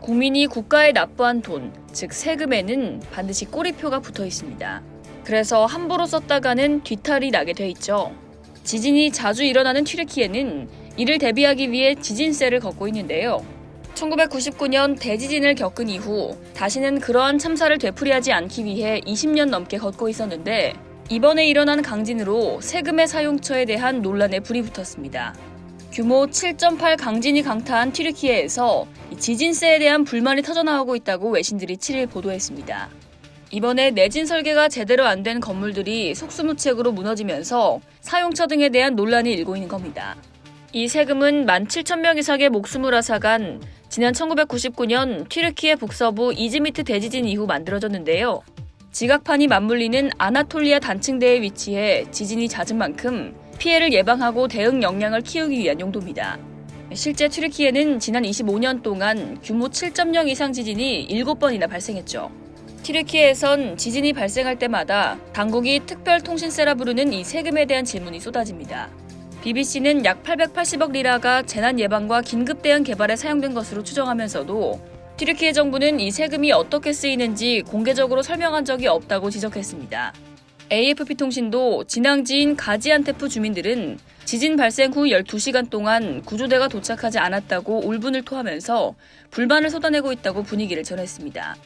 국민이 국가에 납부한 돈, 즉 세금에는 반드시 꼬리표가 붙어 있습니다. 그래서 함부로 썼다가는 뒤탈이 나게 돼 있죠. 지진이 자주 일어나는 튀르키예는 이를 대비하기 위해 지진세를 걷고 있는데요. 1999년 대지진을 겪은 이후 다시는 그러한 참사를 되풀이하지 않기 위해 20년 넘게 걷고 있었는데 이번에 일어난 강진으로 세금의 사용처에 대한 논란에 불이 붙었습니다. 규모 7.8 강진이 강타한 튀르키예에서 지진세에 대한 불만이 터져나오고 있다고 외신들이 7일 보도했습니다. 이번에 내진 설계가 제대로 안 된 건물들이 속수무책으로 무너지면서 사용처 등에 대한 논란이 일고 있는 겁니다. 이 세금은 17,000명 이상의 목숨을 앗아간 지난 1999년 튀르키예 북서부 이즈미트 대지진 이후 만들어졌는데요. 지각판이 맞물리는 아나톨리아 단층대에 위치해 지진이 잦은 만큼 피해를 예방하고 대응 역량을 키우기 위한 용도입니다. 실제 튀르키예는 지난 25년 동안 규모 7.0 이상 지진이 7번이나 발생했죠. 튀르키예에선 지진이 발생할 때마다 당국이 특별통신세라 부르는 이 세금에 대한 질문이 쏟아집니다. BBC는 약 880억 리라가 재난 예방과 긴급 대응 개발에 사용된 것으로 추정하면서도 튀르키예 정부는 이 세금이 어떻게 쓰이는지 공개적으로 설명한 적이 없다고 지적했습니다. AFP 통신도 진앙지인 가지안테프 주민들은 지진 발생 후 12시간 동안 구조대가 도착하지 않았다고 울분을 토하면서 불만을 쏟아내고 있다고 분위기를 전했습니다.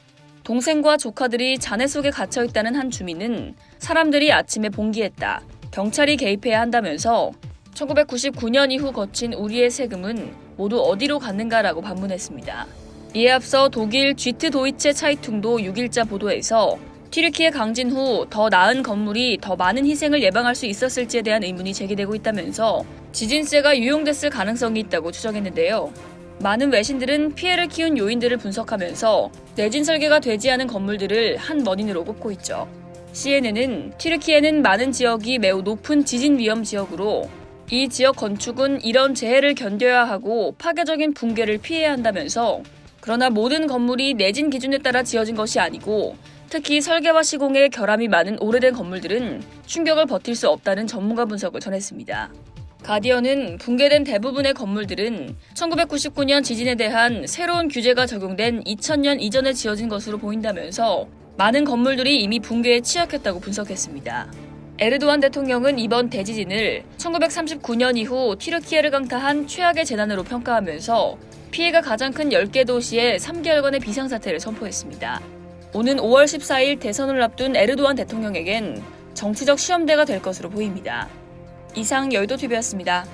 동생과 조카들이 잔해 속에 갇혀있다는 한 주민은 사람들이 아침에 봉기했다. 경찰이 개입해야 한다면서 1999년 이후 거친 우리의 세금은 모두 어디로 갔는가라고 반문했습니다. 이에 앞서 독일 쥐트 도이체 차이퉁도 6일자 보도에서 튀르키예 강진 후 더 나은 건물이 더 많은 희생을 예방할 수 있었을지에 대한 의문이 제기되고 있다면서 지진세가 유용됐을 가능성이 있다고 추정했는데요. 많은 외신들은 피해를 키운 요인들을 분석하면서 내진 설계가 되지 않은 건물들을 한 원인으로 꼽고 있죠. CNN은 튀르키예는 많은 지역이 매우 높은 지진 위험 지역으로 이 지역 건축은 이런 재해를 견뎌야 하고 파괴적인 붕괴를 피해야 한다면서 그러나 모든 건물이 내진 기준에 따라 지어진 것이 아니고 특히 설계와 시공에 결함이 많은 오래된 건물들은 충격을 버틸 수 없다는 전문가 분석을 전했습니다. 가디언은 붕괴된 대부분의 건물들은 1999년 지진에 대한 새로운 규제가 적용된 2000년 이전에 지어진 것으로 보인다면서 많은 건물들이 이미 붕괴에 취약했다고 분석했습니다. 에르도안 대통령은 이번 대지진을 1939년 이후 튀르키예를 강타한 최악의 재난으로 평가하면서 피해가 가장 큰 10개 도시에 3개월간의 비상사태를 선포했습니다. 오는 5월 14일 대선을 앞둔 에르도안 대통령에겐 정치적 시험대가 될 것으로 보입니다. 이상 여의도TV였습니다.